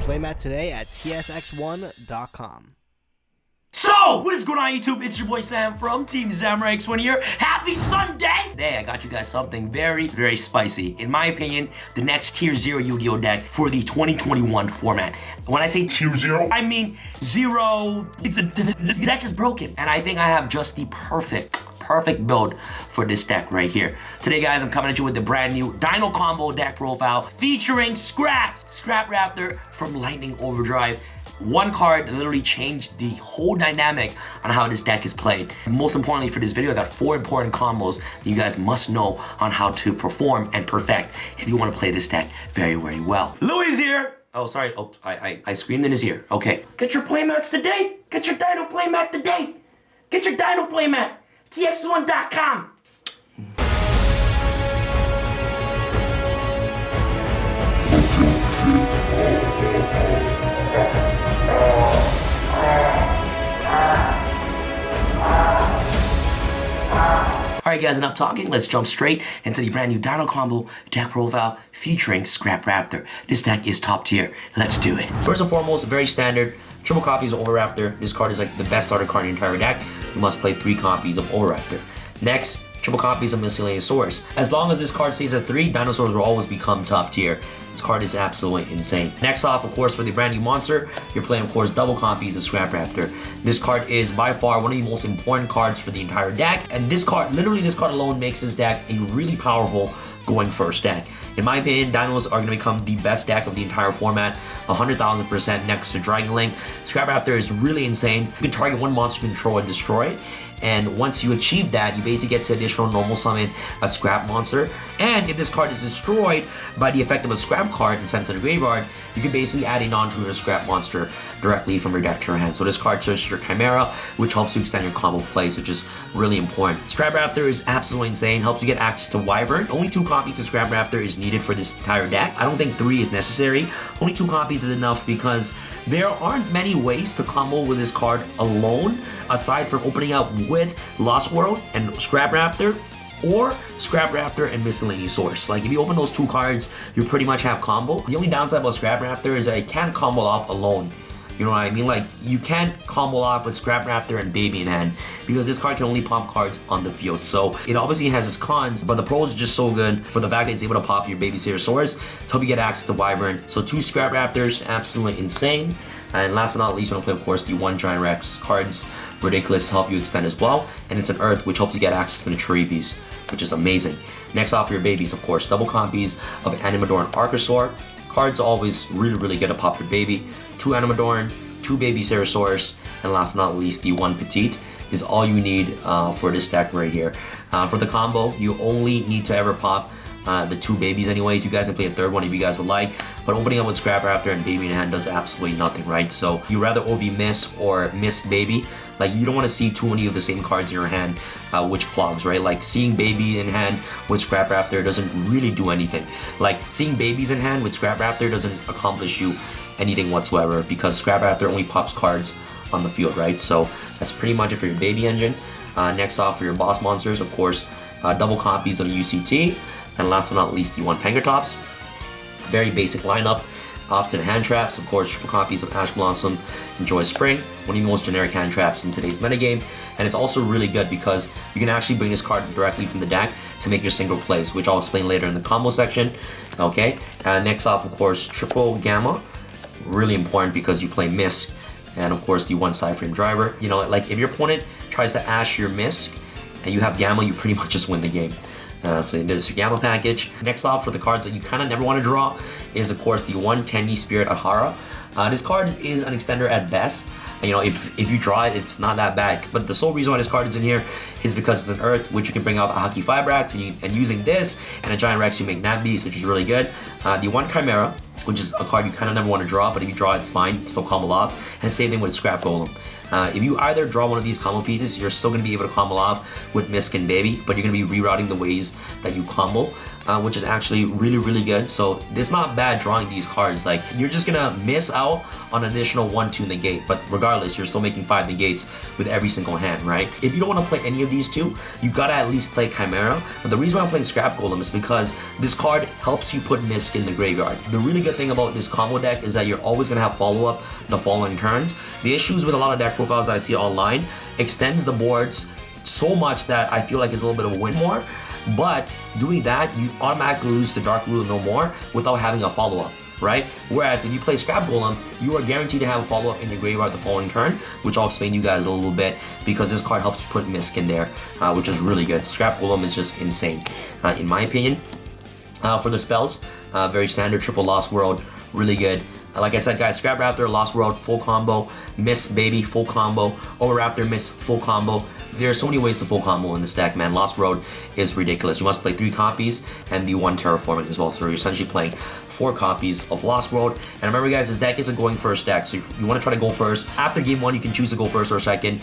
playmat today at tsx1.com. So, what is going on YouTube? It's your boy Sam from Team Samurai X1 here. Happy Sunday! Today I got you guys something very, very spicy. In my opinion, the next Tier 0 Yu-Gi-Oh deck for the 2021 format. When I say Tier 0, I mean 0. This deck is broken. And I think I have just the perfect build for this deck right here. Today guys, I'm coming at you with the brand new Dino Combo deck profile featuring Scrap Raptor from Lightning Overdrive. One card literally changed the whole dynamic on how this deck is played. Most importantly for this video, I got 4 important combos that you guys must know on how to perform and perfect if you want to play this deck very, very well. Louis here! Oh, sorry. Oh, I screamed in his ear. Okay. Get your playmats today. Get your Dino playmat today. Get your Dino playmat. TX1.com. Alright guys, enough talking. Let's jump straight into the brand new Dino Combo deck profile featuring Scrap Raptor. This deck is top tier. Let's do it. First and foremost, very standard. Triple copies of Raptor. This card is like the best starter card in the entire deck. You must play 3 copies of Raptor. Next, triple copies of Miscellaneous. As long as this card stays at 3, dinosaurs will always become top tier. This card is absolutely insane. Next off, of course, for the brand new monster, you're playing, of course, double copies of Scrap Raptor. This card is by far one of the most important cards for the entire deck. And this card, literally this card alone makes this deck a really powerful going first deck. In my opinion, Dinos are going to become the best deck of the entire format, 100,000% next to Dragon Link. Scrap Raptor is really insane. You can target one monster you control and destroy it. And once you achieve that, you basically get to additional normal summon a scrap monster. And if this card is destroyed by the effect of a scrap card and sent to the graveyard, you can basically add a non-tuner scrap monster directly from your deck to your hand. So this card searches your Chimera, which helps you extend your combo plays, which is really important. Scrap Raptor is absolutely insane, helps you get access to Wyvern. Only 2 copies of Scrap Raptor is needed for this entire deck. I don't think 3 is necessary. Only 2 copies is enough because there aren't many ways to combo with this card alone, aside from opening up with Lost World and Scrap Raptor, or Scrap Raptor and Miscellaneous Source. Like if you open those 2 cards, you pretty much have combo. The only downside about Scrap Raptor is that it can't combo off alone. You know what I mean? Like you can't combo off with Scrap Raptor and Baby in hand because this card can only pop cards on the field. So it obviously has its cons, but the pros are just so good for the fact that it's able to pop your Baby Saurus to help you get access to Wyvern. So 2 Scrap Raptors, absolutely insane. And last but not least, we're gonna play, of course, the 1 Giant Rex. This card's ridiculous to help you extend as well. And it's an Earth, which helps you get access to the Charybdis, which is amazing. Next off for your babies, of course, double copies of Animador and Archosaur. Cards always really good to pop your baby. 2 Animador, 2 Baby Saurus, and last but not least, the 1 Petite is all you need for this deck right here. For the combo, you only need to ever pop the 2 babies anyways. You guys can play a 3rd one if you guys would like, but opening up with Scrap Raptor and Baby in hand does absolutely nothing, right? So you rather OV Miss or Miss Baby. Like you don't want to see too many of the same cards in your hand, which clogs, right? Like seeing Baby in hand with Scrap Raptor doesn't really do anything. Like seeing babies in hand with Scrap Raptor doesn't accomplish you anything whatsoever because Scrap Raptor only pops cards on the field, right? So that's pretty much it for your baby engine. Next off for your boss monsters, of course, double copies of UCT. And last but not least, the 1 Pankratops. Very basic lineup. Off to the hand traps, of course, triple copies of Ash Blossom and Joy Spring, one of the most generic hand traps in today's metagame. And it's also really good because you can actually bring this card directly from the deck to make your single plays, which I'll explain later in the combo section. Okay, next off, of course, triple Gamma. Really important because you play Misk, and of course the 1 Side-Frame Driver. You know, like if your opponent tries to Ash your Misk and you have Gamma, you pretty much just win the game. So there's your Gamma package. Next off for the cards that you kind of never want to draw is of course the 1 Tenyi Spirit Ahara. This card is an extender at best. You know, if you draw it, it's not that bad. But the sole reason why this card is in here is because it's an Earth, which you can bring out a Haki Fibrax, and using this and a Giant Rex, you make Nat Beast, which is really good. The 1 Chimera, which is a card you kind of never want to draw, but if you draw it, it's fine. It's still combo off. And same thing with Scrap Golem. If you either draw one of these combo pieces, you're still going to be able to combo off with Miskin Baby, but you're going to be rerouting the ways that you combo, which is actually really good. So it's not bad drawing these cards. Like, you're just going to miss out on an additional 1-2 negate, but regardless, you're still making 5 negates with every single hand, right? If you don't want to play any of these two, you gotta at least play Chimera. But the reason why I'm playing Scrap Golem is because this card helps you put Misk in the graveyard. The really good thing about this combo deck is that you're always gonna have follow-up the following turns. The issues with a lot of deck profiles I see online extends the boards so much that I feel like it's a little bit of a win more, but doing that, you automatically lose to Dark Ruler no more without having a follow-up, right? Whereas if you play Scrap Golem, you are guaranteed to have a follow-up in your graveyard the following turn, which I'll explain to you guys a little bit, because this card helps put Misk in there, which is really good. So Scrap Golem is just insane, in my opinion. For the spells, very standard, triple Lost World, really good. Like I said, guys, Scrap Raptor, Lost World, full combo. Miss Baby, full combo. Raptor, Miss, full combo. There are so many ways to full combo in this deck, man. Lost World is ridiculous. You must play 3 copies and the 1 Terraforming as well. So you're essentially playing 4 copies of Lost World. And remember, guys, this deck is a going first deck. So you want to try to go first. After game 1, you can choose to go first or second.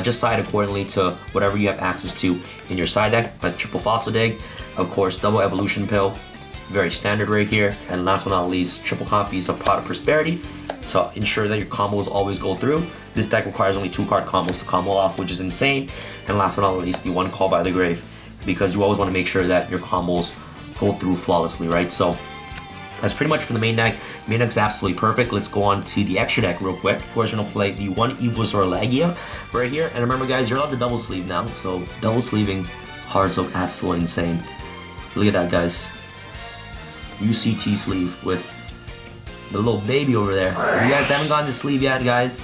Just side accordingly to whatever you have access to in your side deck. Like triple Fossil Dig, of course, double Evolution Pill. Very standard right here. And last but not least, triple copies of Pot of Prosperity. So ensure that your combos always go through. This deck requires only 2 card combos to combo off, which is insane. And last but not least, the 1 Call by the Grave, because you always want to make sure that your combos go through flawlessly, right? So that's pretty much for the main deck. Main deck's absolutely perfect. Let's go on to the extra deck real quick. Of course, we're gonna play the 1 Evosaur Lagia right here. And remember, guys, you're allowed to double sleeve now. So double sleeving cards look absolutely insane. Look at that, guys. UCT sleeve with the little baby over there. If you guys haven't gotten the sleeve yet, guys,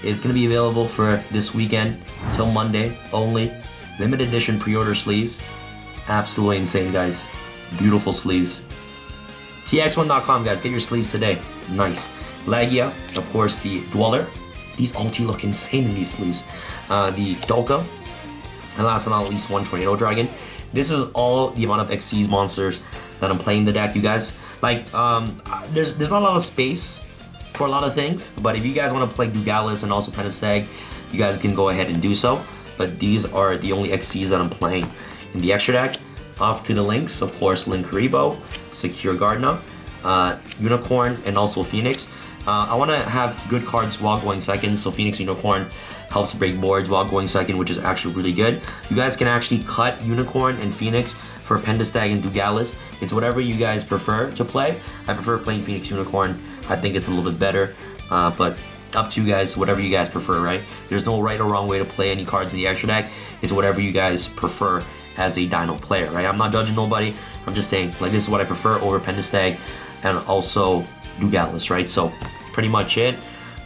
it's gonna be available for this weekend until Monday only. Limited edition pre-order sleeves. Absolutely insane, guys. Beautiful sleeves. TX1.com, guys, get your sleeves today. Nice. Lagia, of course, the Dweller. These ulti look insane in these sleeves. The Dolka, and last but not least, 1 Tornado Dragon. This is all the amount of Xyz monsters that I'm playing the deck. You guys, like, there's not a lot of space for a lot of things, but if you guys want to play Dugalis and also Pentestag, you guys can go ahead and do so. But these are the only Xyz that I'm playing in the extra deck. Off to the links, of course, Linkaribo, Secure Gardner, Unicorn, and also Phoenix. I want to have good cards while going second, so Phoenix Unicorn helps break boards while going second, which is actually really good. You guys can actually cut Unicorn and Phoenix for Pentestag and Dugalis. It's whatever you guys prefer to play. I prefer playing Phoenix Unicorn. I think it's a little bit better, but up to you guys, whatever you guys prefer, right? There's no right or wrong way to play any cards in the extra deck. It's whatever you guys prefer as a Dino player, right? I'm not judging nobody. I'm just saying, like, this is what I prefer over Pentestag and also Dugalis, right? So pretty much it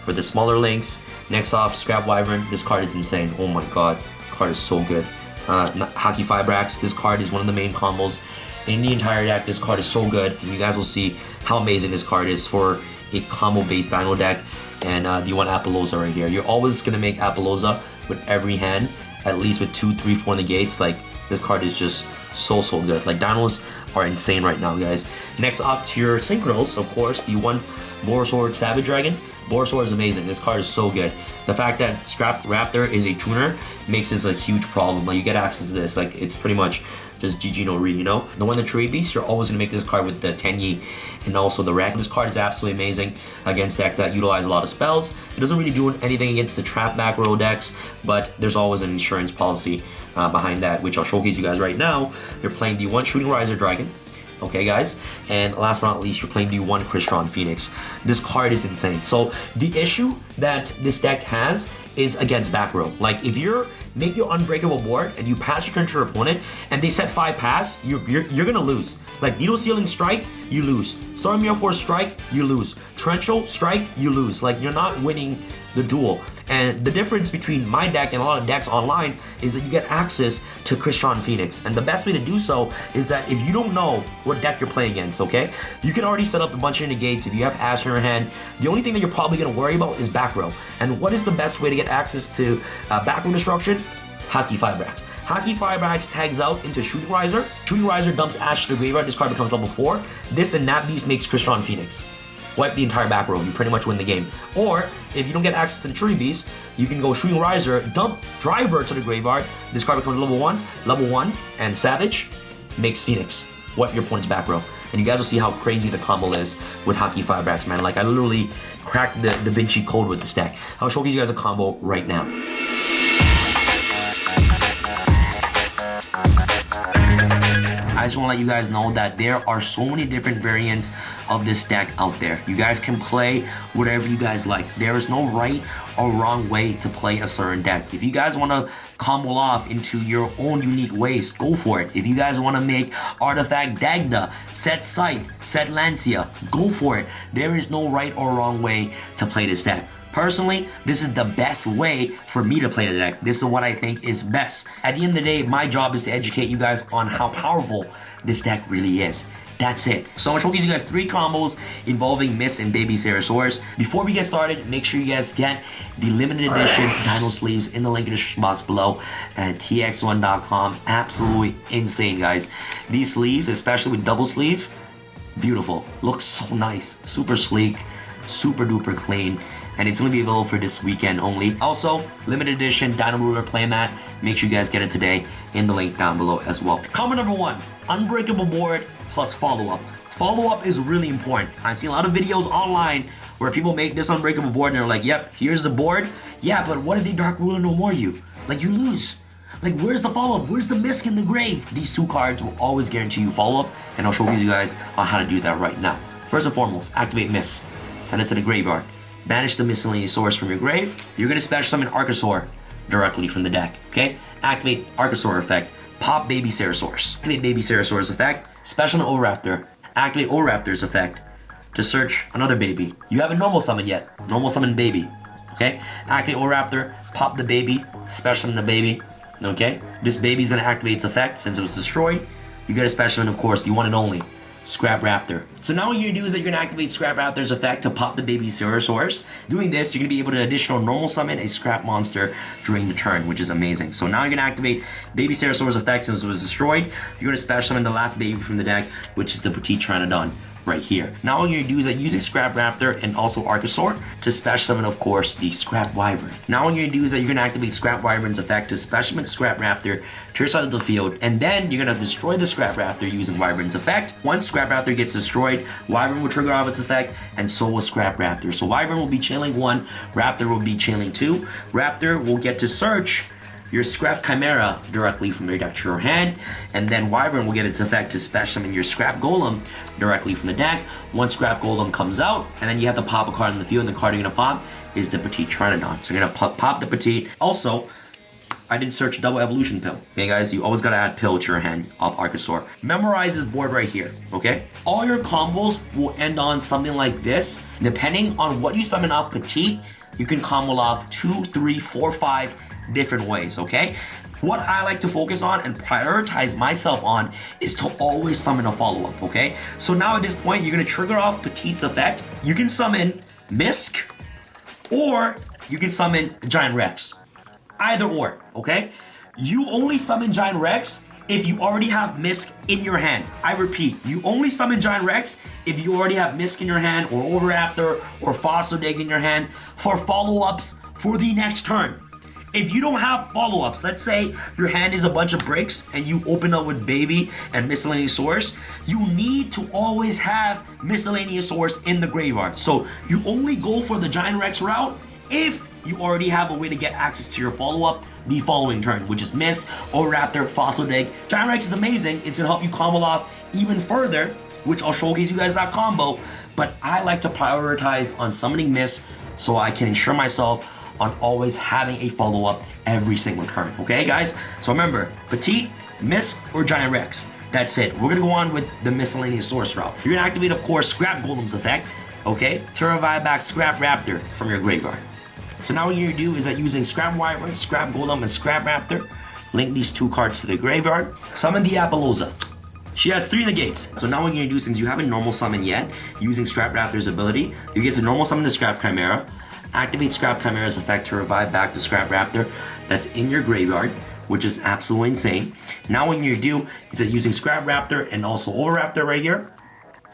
for the smaller links. Next off, Scrap Wyvern. This card is insane. Oh my god, card is so good. Hockey Fibrax. This card is one of the main combos in the entire deck. This card is so good. And you guys will see how amazing this card is for a combo-based Dino deck. And the 1 Apollosa right here. You're always gonna make Apollosa with every hand, at least with 2, 3, 4 negates. Like, this card is just so good. Like, Dinos are insane right now, guys. Next off to your Synchros, of course, the 1 Borosaur Savage Dragon. Borosaur is amazing. This card is so good. The fact that Scrap Raptor is a tuner makes this a huge problem. Like, you get access to this, like, it's pretty much just GG no re, you know? The 1 the Trade Beast, you're always gonna make this card with the Tenyi and also the Wreck. This card is absolutely amazing against deck that utilize a lot of spells. It doesn't really do anything against the trap back row decks, but there's always an insurance policy behind that, which I'll showcase you guys right now. They're playing the 1 Shooting Riser Dragon. Okay, guys, and last but not least, you're playing the 1 Crystron Phoenix. This card is insane. So the issue that this deck has is against back row. Like, if you're make your Unbreakable board and you pass your turn to your opponent and they set 5 pass, you're gonna lose. Like, Needle Sealing Strike, you lose. Storm Mirror Force Strike, you lose. Torrential Strike, you lose. Like, you're not winning the duel. And the difference between my deck and a lot of decks online is that you get access to Crystron Phoenix. And the best way to do so is that if you don't know what deck you're playing against, okay? You can already set up a bunch of negates if you have Ash in your hand. The only thing that you're probably gonna worry about is back row. And what is the best way to get access to back row destruction? Hockey Fibrax. Hockey Fibrax tags out into Shooting Riser. Shooting Riser dumps Ash to the graveyard. This card becomes level 4. This and Nap Beast makes Crystron Phoenix. wipe the entire back row. You pretty much win the game. Or, if you don't get access to the Tree Beast, you can go Shooting Riser, dump Driver to the graveyard. This card becomes level 1, and Savage makes Phoenix. Wipe your opponent's back row. And you guys will see how crazy the combo is with Hockey Firebracks, man. Like, I literally cracked the Da Vinci Code with this deck. I'll showcase you guys a combo right now. I just want to let you guys know that there are so many different variants of this deck out there. You guys can play whatever you guys like. There is no right or wrong way to play a certain deck. If you guys want to combo off into your own unique ways, go for it. If you guys want to make Artifact Dagda, set Scythe, set Lancia, go for it. There is no right or wrong way to play this deck. Personally, this is the best way for me to play the deck. This is what I think is best. At the end of the day, my job is to educate you guys on how powerful this deck really is. That's it. So I'm gonna showcase you guys 3 combos involving Miss and Baby Ceratosaurus. Before we get started, make sure you guys get the limited edition Dino sleeves in the link in the description box below at tx1.com. Absolutely insane, guys. These sleeves, especially with double sleeve, beautiful. Looks so nice. Super sleek, super duper clean. And it's going to be available for this weekend only. Also, limited edition Dino Ruler playmat. Make sure you guys get it today in the link down below as well. Combo number 1, Unbreakable board plus follow-up. Follow-up is really important. I've seen a lot of videos online where people make this Unbreakable board and they're like, yep, here's the board. Yeah, but what if they Dark Ruler no more you? Like, you lose. Like, where's the follow-up? Where's the Misc in the grave? These 2 cards will always guarantee you follow-up, and I'll show you guys on how to do that right now. First and foremost, activate Miss. Send it to the graveyard. Banish the Miscellaneous Source from your grave. You're going to special summon Archosaur directly from the deck, okay? Activate Archosaur effect. Pop Baby Ceratosaurus. Activate Baby Ceratosaurus effect. Special summon O-Raptor. Activate O-Raptor's effect to search another baby. You haven't normal summoned yet. Normal summon baby, okay? Activate O-Raptor. Pop the baby. Special summon the baby, okay? This baby's going to activate its effect since it was destroyed. You get a special summon, of course, the one and only Scrap Raptor. So now what you're gonna do is that you're gonna activate Scrap Raptor's effect to pop the Baby Ceratosaurus. Doing this, you're gonna be able to additional normal summon a Scrap monster during the turn, which is amazing. So now you're gonna activate Baby Ceratosaurus effect since it was destroyed. You're gonna special summon the last baby from the deck, which is the Petite Pteranodon right here. Now what you're gonna do is that using Scrap Raptor and also Archosaur to special summon, of course, the Scrap Wyvern. Now what you're gonna do is that you're gonna activate Scrap Wyvern's effect to special summon Scrap Raptor to your side of the field, and then you're gonna destroy the Scrap Raptor using Wyvern's effect. Once Scrap Raptor gets destroyed, Wyvern will trigger off its effect, and so will Scrap Raptor. So Wyvern will be chaining 1, Raptor will be chaining 2. Raptor will get to search your Scrap Chimera directly from your deck to your hand, and then Wyvern will get its effect to special summon your Scrap Golem directly from the deck. Once Scrap Golem comes out, and then you have to pop a card in the field, and the card you're gonna pop is the Petite Pteranodon. So you're gonna pop the Petite. Also, I did search double evolution pill. Okay, guys, you always gotta add pill to your hand off Archosaur. Memorize this board right here, okay? All your combos will end on something like this. Depending on what you summon off Petite, you can combo off 2, 3, 4, 5 different ways, okay? What I like to focus on and prioritize myself on is to always summon a follow-up, okay? So now at this point, you're gonna trigger off Petite's effect. You can summon Misc, or you can summon Giant Rex. Either or, okay? You only summon Giant Rex if you already have Misc in your hand. I repeat, you only summon Giant Rex if you already have Misc in your hand, or O-Raptor, or Fossil Dig in your hand for follow-ups for the next turn. If you don't have follow-ups, let's say your hand is a bunch of bricks and you open up with Baby and Miscellaneous Source, you need to always have Miscellaneous Source in the graveyard. So you only go for the Giant Rex route if you already have a way to get access to your follow-up the following turn, which is Mist, O-Raptor, Fossil Dig. Giant Rex is amazing. It's gonna help you combo off even further, which I'll showcase you guys that combo, but I like to prioritize on summoning Mist so I can ensure myself on always having a follow-up every single turn, okay guys? So remember, Petite, Misc, or Giant Rex. That's it. We're gonna go on with the Miscellaneous Source route. You're gonna activate, of course, Scrap Golem's effect, okay? To revive back Scrap Raptor from your graveyard. So now what you're gonna do is that using Scrap Wyvern, Scrap Golem, and Scrap Raptor, link these 2 cards to the graveyard, summon the Appaloosa. She has 3 negates. So now what you're gonna do, since you haven't normal summoned yet, using Scrap Raptor's ability, you get to normal summon the Scrap Chimera, activate Scrap Chimera's effect to revive back the Scrap Raptor that's in your graveyard, which is absolutely insane. Now what you're gonna do is that using Scrap Raptor and also O-Raptor right here,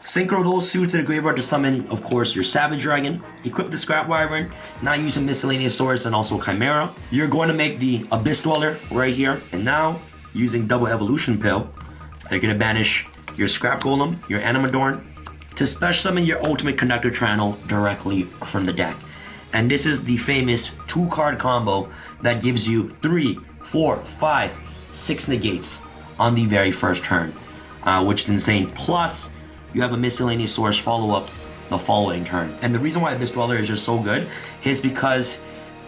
Synchro those two to the graveyard to summon, of course, your Savage Dragon. Equip the Scrap Wyvern, now using Miscellaneous Swords and also Chimera. You're going to make the Abyss Dweller right here. And now, using Double Evolution Pill, you're going to banish your Scrap Golem, your Animadorn, to special summon your Ultimate Conductor Channel directly from the deck. And this is the famous 2-card combo that gives you 3, 4, 5, 6 negates on the very first turn, which is insane. Plus, you have a Miscellaneous Source follow-up the following turn. And the reason why Abyss Dweller is just so good is because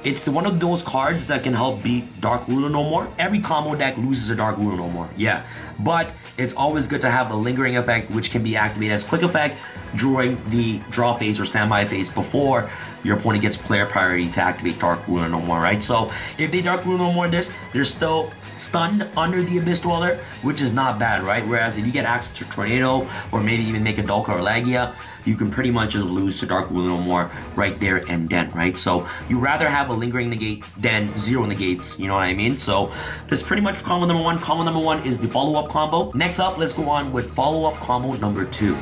it's one of those cards that can help beat Dark Ruler No More. Every combo deck loses a Dark Ruler No More, yeah. But it's always good to have a lingering effect, which can be activated as quick effect during the draw phase or standby phase before your opponent gets player priority to activate Dark Ruler No More, right? So if they Dark Ruler No More this, they're still stunned under the Abyss Dweller, which is not bad, right? Whereas if you get access to Tornado or maybe even make a Dolka or Lagia, you can pretty much just lose to Dark Ruler No More right there and then, right? So you rather have a lingering negate than 0 negates, you know what I mean? So that's pretty much combo number 1. Combo number 1 is the follow-up combo. Next up, let's go on with follow-up combo number 2.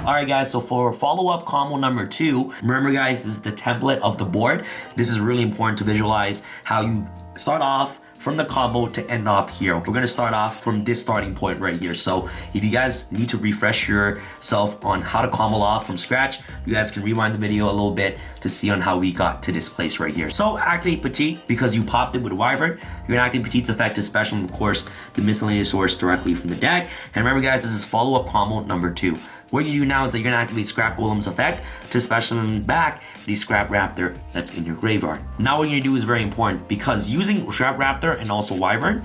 Alright guys, so for follow-up combo number 2, remember guys, this is the template of the board. This is really important to visualize how you start off from the combo to end off here. We're going to start off from this starting point right here. So if you guys need to refresh yourself on how to combo off from scratch, you guys can rewind the video a little bit to see on how we got to this place right here. So activate Petite because you popped it with Wyvern. You're going to activate Petite's effect to special, of course, the Miscellaneous Source directly from the deck. And remember guys, this is follow-up combo number 2. What you do now is that you're going to activate Scrap Golem's effect to special summon back the Scrap Raptor that's in your graveyard. Now what you're going to do is very important because using Scrap Raptor and also Wyvern,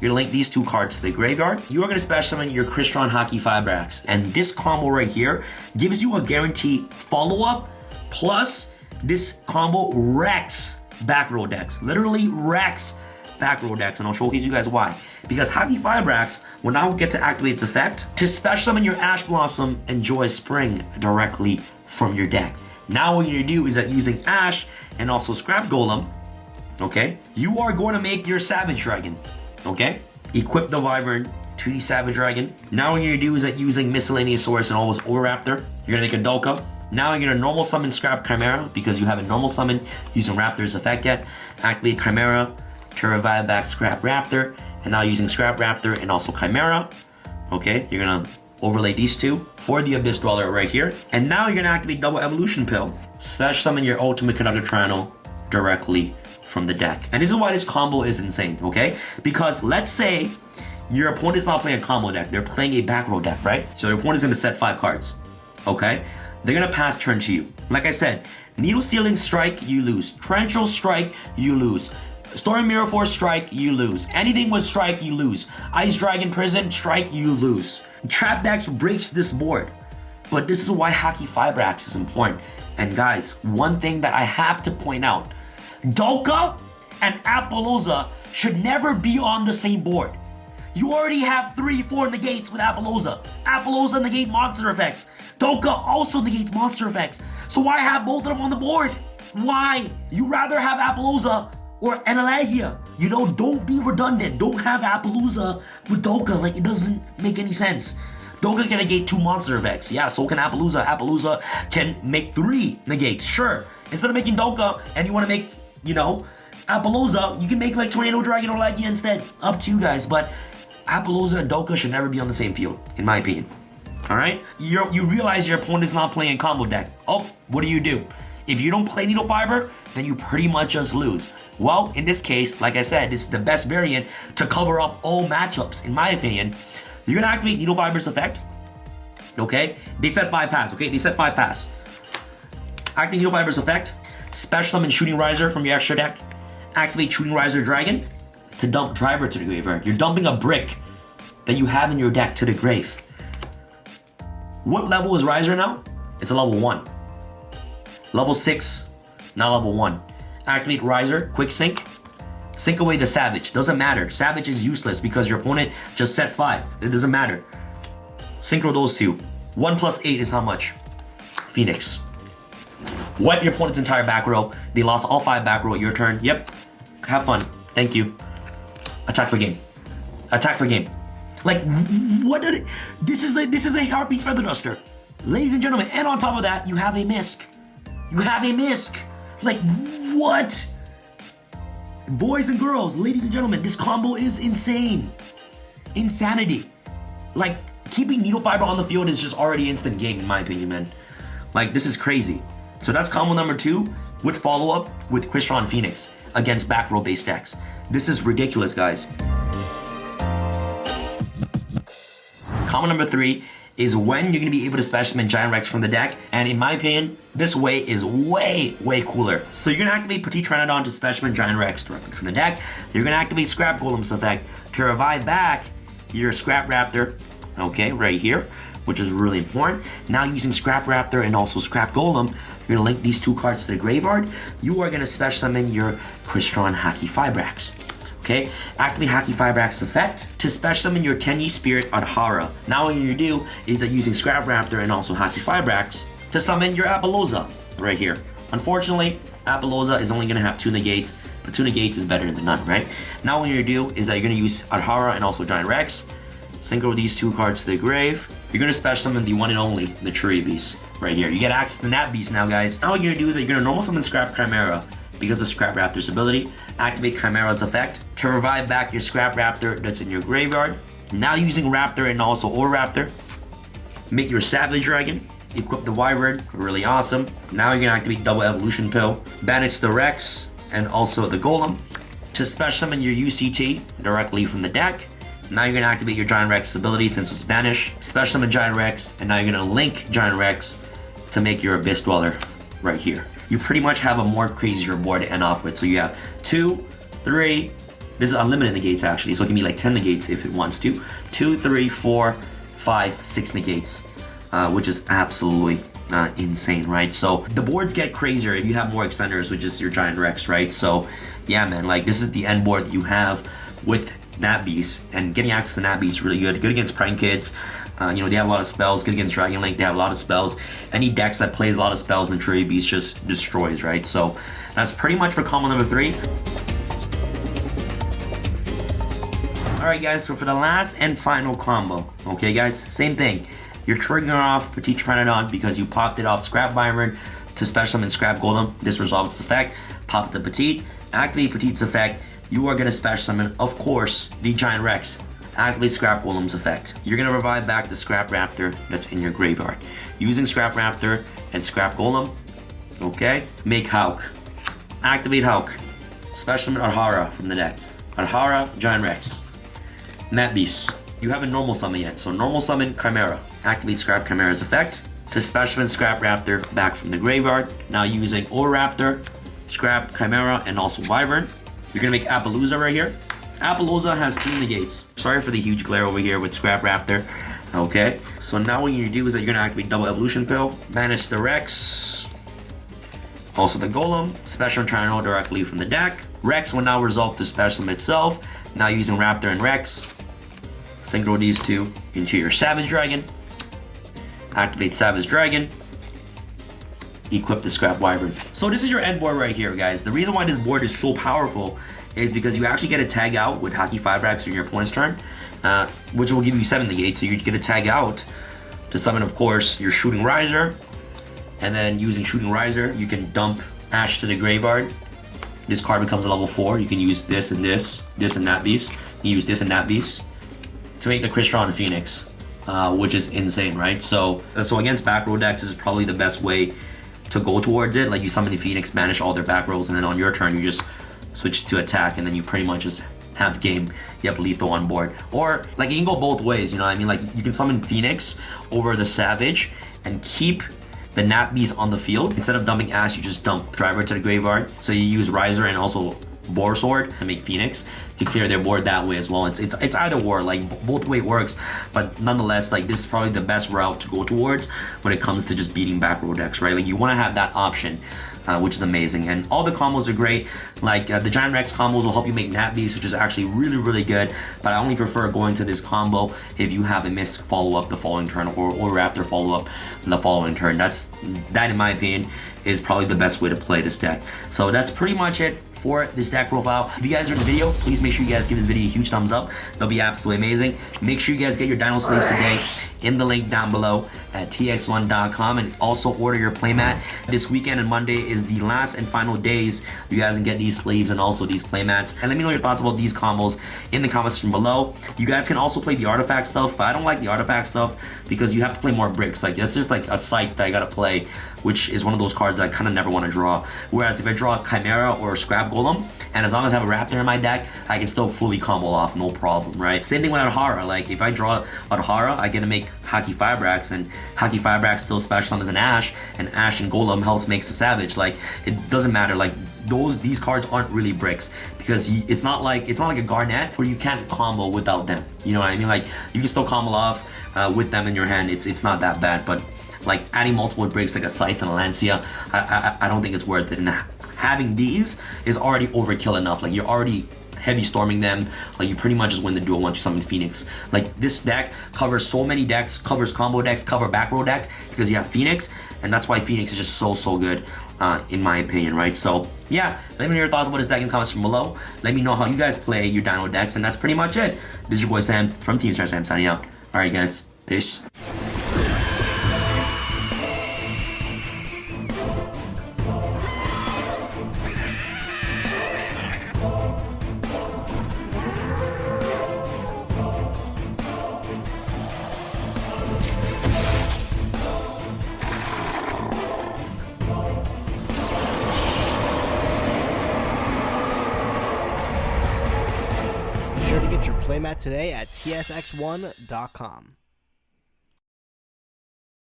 you're going to link these 2 cards to the graveyard. You are going to special summon your Crystron Hockey Fibrax. And this combo right here gives you a guaranteed follow-up, plus this combo wrecks back row decks. Literally wrecks back row decks, and I'll showcase you guys why. Because Hockey Fibrax will now get to activate its effect to special summon your Ash Blossom and Joy Spring directly from your deck. Now what you're gonna do is that using Ash and also Scrap Golem, okay, you are going to make your Savage Dragon, okay? Equip the Wyvern to the Savage Dragon. Now what you're gonna do is that using Miscellaneous Source and always Raptor, you're gonna make a Dolka. Now you're gonna normal summon Scrap Chimera because you haven't normal summon using Raptor's effect yet. Activate Chimera to revive back Scrap Raptor, and now using Scrap Raptor and also Chimera, okay, you're gonna overlay these 2 for the Abyss Dweller right here, and now you're gonna activate Double Evolution Pill, special summon your Ultimate Conductor Channel directly from the deck. And this is why this combo is insane, okay? Because let's say your opponent's not playing a combo deck, they're playing a back row deck, right? So your opponent's gonna set 5 cards, okay? They're gonna pass turn to you. Like I said, Needle Sealing Strike, you lose. Torrential Strike, you lose. Storm Mirror Force strike, you lose. Anything with strike, you lose. Ice Dragon Prison strike, you lose. Trap decks breaks this board. But this is why Hockey Fibrax is important. And guys, one thing that I have to point out, Dolka and Apollousa should never be on the same board. You already have 3, 4 negates with Apollousa. Apollousa negate monster effects. Dolka also negates monster effects. So why have both of them on the board? Why? You rather have Apollousa or Analagia. You know, don't be redundant. Don't have Apollousa with Dolka. Like, it doesn't make any sense. Dolka can negate 2 monster effects. Yeah, so can Apollousa. Apollousa can make 3 negates. Sure. Instead of making Dolka and you want to make, you know, Apollousa, you can make like Tornado Dragon or Lagia instead. Up to you guys. But Apollousa and Dolka should never be on the same field, in my opinion. Alright? You realize your opponent's not playing a combo deck. Oh, what do? If you don't play Needle Fiber, then you pretty much just lose. Well, in this case, like I said, this is the best variant to cover up all matchups, in my opinion. You're gonna activate Needle Fiber's effect. Okay? They set 5 pass, okay? They set 5 pass. Activate Needle Fiber's effect. Special summon Shooting Riser from your extra deck. Activate Shooting Riser Dragon to dump Driver to the graveyard. You're dumping a brick that you have in your deck to the grave. What level is Riser now? It's a level 1. Level 6, now level 1. Activate Riser, quick sync. Sync away the Savage. Doesn't matter. Savage is useless because your opponent just set 5. It doesn't matter. Synchro those 2. 1 plus 8 is how much? Phoenix. Wipe your opponent's entire back row. They lost all 5 back row. Your turn. Yep. Have fun. Thank you. Attack for game. Attack for game. Like, this is a Harpies Feather Duster. Ladies and gentlemen, and on top of that, you have a Misk. You have a Misk. Like, what? Boys and girls, ladies and gentlemen, this combo is insane. Insanity. Like, keeping Needle Fiber on the field is just already instant game, in my opinion, man. Like, this is crazy. So that's combo number 2 with follow-up with Crystron Phoenix against back row base decks. This is ridiculous, guys. Combo number 3 is when you're going to be able to special summon Giant Rex from the deck, and in my opinion, this way is way cooler. So you're going to activate Petit Pteranodon to special summon Giant Rex directly from the deck. You're going to activate Scrap Golem's effect to revive back your Scrap Raptor, okay, right here, which is really important. Now using Scrap Raptor and also Scrap Golem, you're going to link these 2 cards to the graveyard. You are going to special summon your Crystron Hacky Fibrax. Okay, activate Hacky Fibrax effect to special summon your Tenyi Spirit Adhara. Now what you're gonna do is that using Scrap Raptor and also Hacky Fibrax to summon your Apollousa right here. Unfortunately, Apollousa is only gonna have 2 negates, but 2 negates is better than none, right? Now what you're gonna do is that you're gonna use Adhara and also Giant Rex, synchro these 2 cards to the grave. You're gonna special summon the one and only, the Tree Beast right here. You get access to Nat Beast now, guys. Now what you're gonna do is that you're gonna normal summon Scrap Chimera because of Scrap Raptor's ability. Activate Chimera's effect to revive back your Scrap Raptor that's in your graveyard. Now using Raptor and also Raptor, make your Savage Dragon, equip the Wyvern, really awesome. Now you're gonna activate Double Evolution Pill, banish the Rex and also the Golem to special summon your UCT directly from the deck. Now you're gonna activate your Giant Rex ability since it's banished, special summon Giant Rex, and now you're gonna link Giant Rex to make your Abyss Dweller right here. You pretty much have a more crazier board to end off with. So you have 2, 3, this is unlimited negates actually, so it can be like 10 negates if it wants to. 2, 3, 4, 5, 6 negates, which is absolutely insane, right? So the boards get crazier if you have more extenders, which is your Giant Rex, right? So yeah, man, like this is the end board that you have with Nat Beast, and getting access to Nat Beast is really good. Good against Prank Kids. You know, they have a lot of spells. Good against Dragon Link, they have a lot of spells. Any decks that plays a lot of spells in Tree Beast just destroys, right? So that's pretty much for combo number 3. Alright guys, so for the last and final combo, okay guys, same thing. You're triggering off Petit Pteranodon because you popped it off Scrap Wyvern to special summon Scrap Golem. This resolves its effect. Pop the Petit, activate Petit's effect. You are going to special summon, of course, the Giant Rex. Activate Scrap Golem's effect. You're going to revive back the Scrap Raptor that's in your graveyard. Using Scrap Raptor and Scrap Golem, okay? Make Hulk. Activate Hulk. Special summon Adhara from the deck. Adhara, Giant Rex. Nat Beast. You haven't normal summon yet, so normal summon Chimera. Activate Scrap Chimera's effect to special summon Scrap Raptor back from the graveyard. Now using Raptor, Scrap Chimera, and also Wyvern. You're going to make Apollousa right here. Apollousa has 3 negates. Sorry for the huge glare over here with Scrap Raptor. Okay, so now what you're gonna do is that you're gonna activate Double Evolution Pill, banish the Rex, also the Golem, special Tyranno directly from the deck. Rex will now resolve to special itself. Now using Raptor and Rex, synchro these 2 into your Savage Dragon. Activate Savage Dragon. Equip the Scrap Wyvern. So this is your end board right here, guys. The reason why this board is so powerful is because you actually get a tag out with Hacky Fibrax on your opponent's turn, which will give you 7 negates. So you get a tag out to summon, of course, your Shooting Riser, and then using Shooting Riser, you can dump Ash to the graveyard. This card becomes a level 4. You can use this and this and Nat Beast. You use this and Nat Beast to make the Crystron Phoenix, which is insane, right? So against back row decks, this is probably the best way to go towards it. Like you summon the Phoenix, banish all their back rows, and then on your turn, you just switch to attack, and then you pretty much just have game. You have lethal on board. Or like you can go both ways, you know what I mean? Like you can summon Phoenix over the Savage and keep the Nat Beast on the field. Instead of dumping Ash, you just dump Driver to the graveyard. So you use Riser and also Boar Sword to make Phoenix to clear their board that way as well. It's either or, like both way works, but nonetheless, like this is probably the best route to go towards when it comes to just beating back row decks, right? Like you want to have that option. Which is amazing, and all the combos are great. Like the Giant Rex combos will help you make Nat Beast, which is actually really good, but I only prefer going to this combo if you have a Miss follow-up the following turn or Raptor follow-up the following turn. That in my opinion is probably the best way to play this deck. So that's pretty much it for this deck profile. If you guys enjoyed the video, please make sure you guys give this video a huge thumbs up. That'll be absolutely amazing. Make sure you guys get your Dino sleeves today in the link down below at tx1.com, and also order your playmat. This weekend and Monday is the last and final days you guys can get these sleeves and also these playmats. And let me know your thoughts about these combos in the comment section below. You guys can also play the artifact stuff, but I don't like the artifact stuff because you have to play more bricks. Like, that's just like a scythe that I gotta play, which is one of those cards that I kind of never want to draw. Whereas if I draw a Chimera or a Scrap Golem, and as long as I have a Raptor in my deck, I can still fully combo off, no problem, right? Same thing with Adhara. Like, if I draw Adhara, I get to make Haki Firebrax, and Haki Firebrax still special summons an Ash, and Ash and Golem helps makes a Savage. Like, it doesn't matter. Like, these cards aren't really bricks, because it's not like a Garnet where you can't combo without them. You know what I mean? Like, you can still combo off with them in your hand. It's not that bad, but like adding multiple bricks like a Scythe and a Lancia, I don't think it's worth it. And having these is already overkill enough. Like, you're already heavy storming them. Like, you pretty much just win the duel once you summon Phoenix. Like, this deck covers so many decks, covers combo decks, cover back row decks, because you have Phoenix, and that's why Phoenix is just so good, in my opinion, right? So yeah, let me know your thoughts about this deck in the comments from below. Let me know how you guys play your Dino decks, and that's pretty much it. This is your boy Sam from Team Star Sam signing out. Alright guys, peace. Be sure to get your playmat today at tsx1.com.